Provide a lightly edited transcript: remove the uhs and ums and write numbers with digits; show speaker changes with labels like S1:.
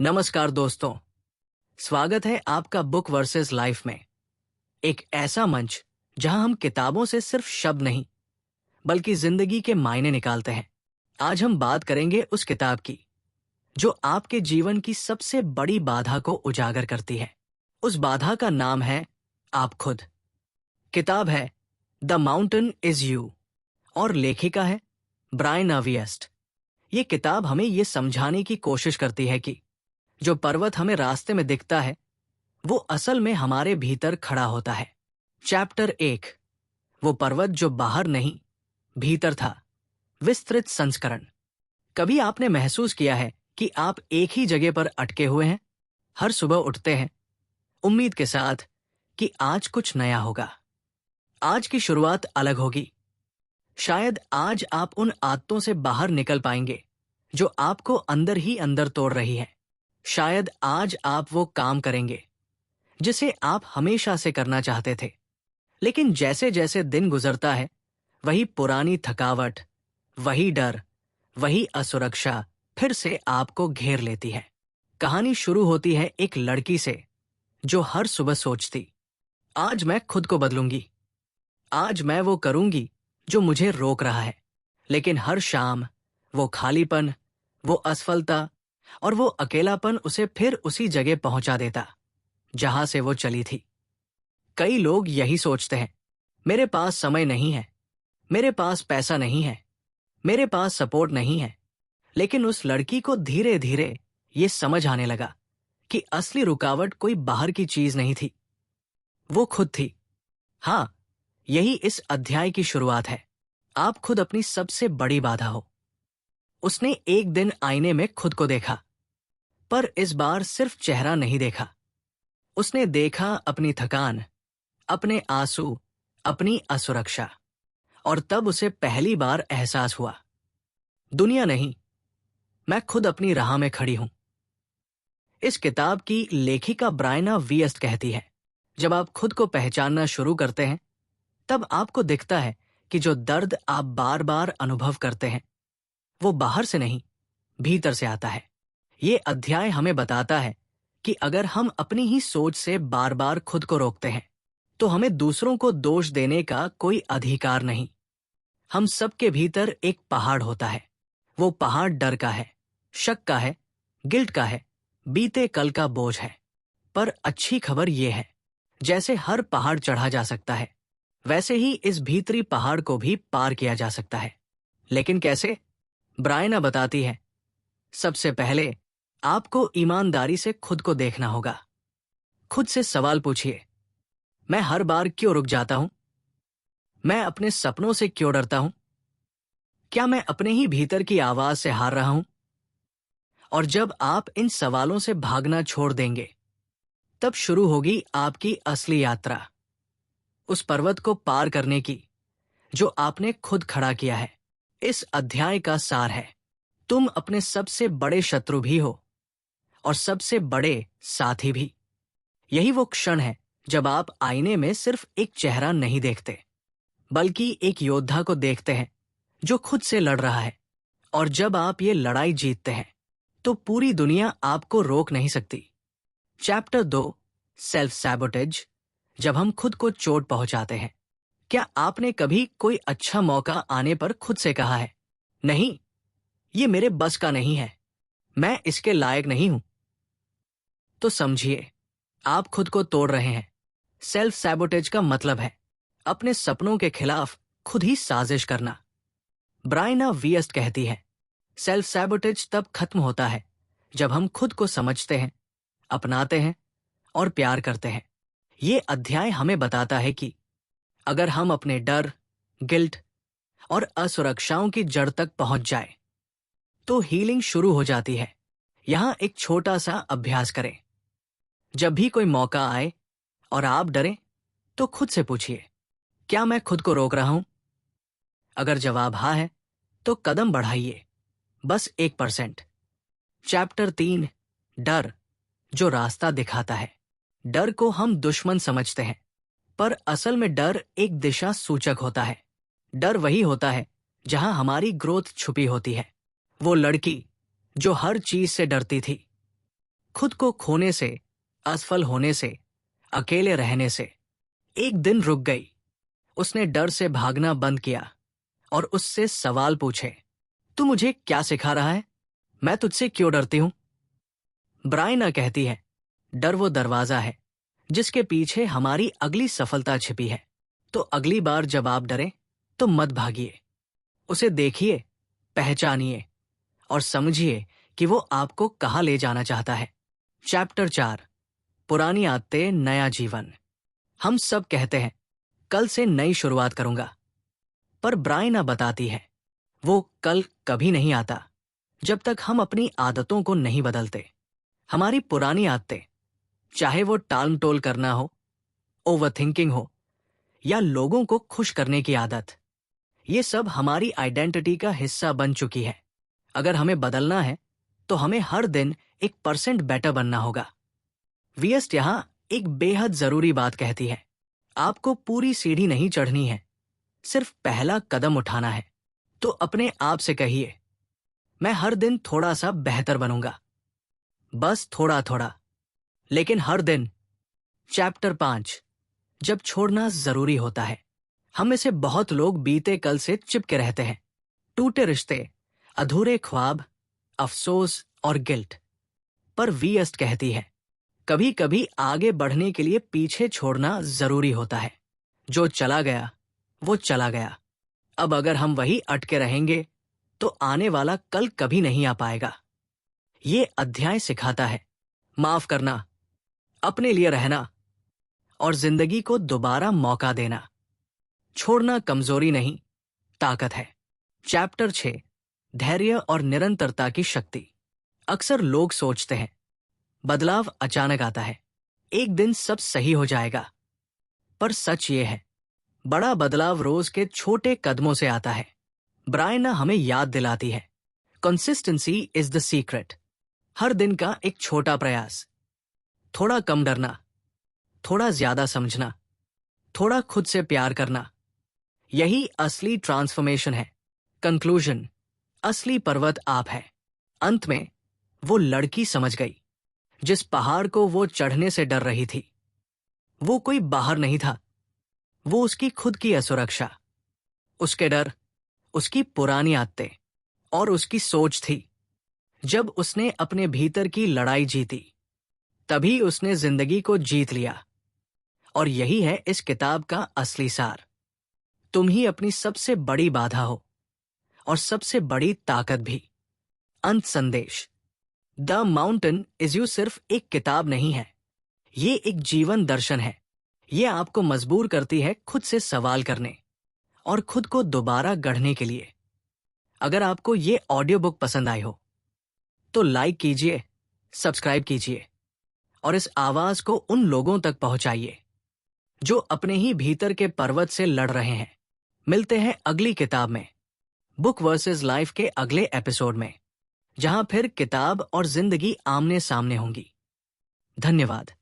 S1: नमस्कार दोस्तों, स्वागत है आपका बुक वर्सेस लाइफ में। एक ऐसा मंच जहां हम किताबों से सिर्फ शब्द नहीं बल्कि जिंदगी के मायने निकालते हैं। आज हम बात करेंगे उस किताब की जो आपके जीवन की सबसे बड़ी बाधा को उजागर करती है। उस बाधा का नाम है आप खुद। किताब है द माउंटेन इज यू और लेखिका है ब्रायन अविएस्ट। ये किताब हमें ये समझाने की कोशिश करती है कि जो पर्वत हमें रास्ते में दिखता है वो असल में हमारे भीतर खड़ा होता है। चैप्टर 1, वो पर्वत जो बाहर नहीं भीतर था, विस्तृत संस्करण। कभी आपने महसूस किया है कि आप एक ही जगह पर अटके हुए हैं? हर सुबह उठते हैं उम्मीद के साथ कि आज कुछ नया होगा, आज की शुरुआत अलग होगी। शायद आज आप उन आदतों से बाहर निकल पाएंगे जो आपको अंदर ही अंदर तोड़ रही है। शायद आज आप वो काम करेंगे जिसे आप हमेशा से करना चाहते थे, लेकिन जैसे जैसे दिन गुजरता है वही पुरानी थकावट, वही डर, वही असुरक्षा फिर से आपको घेर लेती है। कहानी शुरू होती है एक लड़की से जो हर सुबह सोचती, आज मैं खुद को बदलूंगी, आज मैं वो करूंगी जो मुझे रोक रहा है। लेकिन हर शाम वो खालीपन, वो असफलता और वो अकेलापन उसे फिर उसी जगह पहुंचा देता जहां से वो चली थी। कई लोग यही सोचते हैं, मेरे पास समय नहीं है, मेरे पास पैसा नहीं है, मेरे पास सपोर्ट नहीं है। लेकिन उस लड़की को धीरे धीरे ये समझ आने लगा कि असली रुकावट कोई बाहर की चीज नहीं थी, वो खुद थी। हाँ, यही इस अध्याय की शुरुआत है। आप खुद अपनी सबसे बड़ी बाधा हो। उसने एक दिन आईने में खुद को देखा, पर इस बार सिर्फ चेहरा नहीं देखा। उसने देखा अपनी थकान, अपने आंसू, अपनी असुरक्षा। और तब उसे पहली बार एहसास हुआ, दुनिया नहीं, मैं खुद अपनी राह में खड़ी हूं। इस किताब की लेखिका ब्रायन अविएस्ट कहती है, जब आप खुद को पहचानना शुरू करते हैं तब आपको दिखता है कि जो दर्द आप बार बार अनुभव करते हैं वो बाहर से नहीं भीतर से आता है। ये अध्याय हमें बताता है कि अगर हम अपनी ही सोच से बार बार खुद को रोकते हैं तो हमें दूसरों को दोष देने का कोई अधिकार नहीं। हम सबके भीतर एक पहाड़ होता है। वो पहाड़ डर का है, शक का है, गिल्ट का है, बीते कल का बोझ है। पर अच्छी खबर ये है, जैसे हर पहाड़ चढ़ा जा सकता है वैसे ही इस भीतरी पहाड़ को भी पार किया जा सकता है। लेकिन कैसे? ब्रायना बताती है, सबसे पहले आपको ईमानदारी से खुद को देखना होगा। खुद से सवाल पूछिए, मैं हर बार क्यों रुक जाता हूं? मैं अपने सपनों से क्यों डरता हूं? क्या मैं अपने ही भीतर की आवाज से हार रहा हूं? और जब आप इन सवालों से भागना छोड़ देंगे तब शुरू होगी आपकी असली यात्रा, उस पर्वत को पार करने की जो आपने खुद खड़ा किया है। इस अध्याय का सार है, तुम अपने सबसे बड़े शत्रु भी हो और सबसे बड़े साथी भी। यही वो क्षण है जब आप आईने में सिर्फ एक चेहरा नहीं देखते बल्कि एक योद्धा को देखते हैं जो खुद से लड़ रहा है। और जब आप ये लड़ाई जीतते हैं तो पूरी दुनिया आपको रोक नहीं सकती। चैप्टर 2, सेल्फ सैबोटेज, जब हम खुद को चोट पहुंचाते हैं। क्या आपने कभी कोई अच्छा मौका आने पर खुद से कहा है, नहीं, ये मेरे बस का नहीं है, मैं इसके लायक नहीं हूं? तो समझिए, आप खुद को तोड़ रहे हैं। सेल्फ सैबोटेज का मतलब है अपने सपनों के खिलाफ खुद ही साजिश करना। ब्रायन अविएस्ट कहती है, सेल्फ सैबोटेज तब खत्म होता है जब हम खुद को समझते हैं, अपनाते हैं और प्यार करते हैं। ये अध्याय हमें बताता है कि अगर हम अपने डर, गिल्ट और असुरक्षाओं की जड़ तक पहुंच जाए तो हीलिंग शुरू हो जाती है। यहां एक छोटा सा अभ्यास करें। जब भी कोई मौका आए और आप डरें तो खुद से पूछिए, क्या मैं खुद को रोक रहा हूं? अगर जवाब हाँ है तो कदम बढ़ाइए, बस 1%। चैप्टर 3, डर जो रास्ता दिखाता है। डर को हम दुश्मन समझते हैं, पर असल में डर एक दिशा सूचक होता है। डर वही होता है जहां हमारी ग्रोथ छुपी होती है। वो लड़की जो हर चीज से डरती थी, खुद को खोने से, असफल होने से, अकेले रहने से। एक दिन रुक गई। उसने डर से भागना बंद किया और उससे सवाल पूछे, तू मुझे क्या सिखा रहा है? मैं तुझसे क्यों डरती हूं? ब्रायना कहती है, डर वो दरवाजा है जिसके पीछे हमारी अगली सफलता छिपी है। तो अगली बार जब आप डरें तो मत भागिए, उसे देखिए, पहचानिए और समझिए कि वो आपको कहाँ ले जाना चाहता है। चैप्टर 4, पुरानी आदतें नया जीवन। हम सब कहते हैं, कल से नई शुरुआत करूंगा, पर ब्रायना बताती है, वो कल कभी नहीं आता जब तक हम अपनी आदतों को नहीं बदलते। हमारी पुरानी आदतें, चाहे वो टालमटोल करना हो, ओवरथिंकिंग हो या लोगों को खुश करने की आदत, ये सब हमारी आइडेंटिटी का हिस्सा बन चुकी है। अगर हमें बदलना है तो हमें हर दिन 1% बेटर बनना होगा। वियस्ट यहां एक बेहद जरूरी बात कहती है, आपको पूरी सीढ़ी नहीं चढ़नी है, सिर्फ पहला कदम उठाना है। तो अपने आप से कहिए, मैं हर दिन थोड़ा सा बेहतर बनूंगा, बस थोड़ा थोड़ा, लेकिन हर दिन। चैप्टर 5, जब छोड़ना जरूरी होता है। हम में से बहुत लोग बीते कल से चिपके रहते हैं। टूटे रिश्ते, अधूरे ख्वाब, अफसोस और गिल्ट। पर वीएस्ट कहती है, कभी कभी आगे बढ़ने के लिए पीछे छोड़ना जरूरी होता है। जो चला गया वो चला गया। अब अगर हम वही अटके रहेंगे तो आने वाला कल कभी नहीं आ पाएगा। ये अध्याय सिखाता है माफ करना, अपने लिए रहना और जिंदगी को दोबारा मौका देना। छोड़ना कमजोरी नहीं, ताकत है। चैप्टर 6, धैर्य और निरंतरता की शक्ति। अक्सर लोग सोचते हैं, बदलाव अचानक आता है, एक दिन सब सही हो जाएगा। पर सच ये है, बड़ा बदलाव रोज के छोटे कदमों से आता है। ब्रायना हमें याद दिलाती है, कंसिस्टेंसी इज द सीक्रेट। हर दिन का एक छोटा प्रयास, थोड़ा कम डरना, थोड़ा ज्यादा समझना, थोड़ा खुद से प्यार करना, यही असली ट्रांसफॉर्मेशन है। कंक्लूजन, असली पर्वत आप है। अंत में वो लड़की समझ गई, जिस पहाड़ को वो चढ़ने से डर रही थी, वो कोई बाहर नहीं था, वो उसकी खुद की असुरक्षा, उसके डर, उसकी पुरानी आदतें और उसकी सोच थी। जब उसने अपने भीतर की लड़ाई जीती, तभी उसने जिंदगी को जीत लिया। और यही है इस किताब का असली सार। तुम ही अपनी सबसे बड़ी बाधा हो और सबसे बड़ी ताकत भी। अंत संदेश, द माउंटेन इज यू सिर्फ एक किताब नहीं है, ये एक जीवन दर्शन है। ये आपको मजबूर करती है खुद से सवाल करने और खुद को दोबारा गढ़ने के लिए। अगर आपको ये ऑडियो बुक पसंद आई हो तो लाइक कीजिए, सब्सक्राइब कीजिए और इस आवाज को उन लोगों तक पहुंचाइए जो अपने ही भीतर के पर्वत से लड़ रहे हैं। मिलते हैं अगली किताब में, बुक वर्सेस लाइफ के अगले एपिसोड में, जहां फिर किताब और जिंदगी आमने सामने होंगी। धन्यवाद।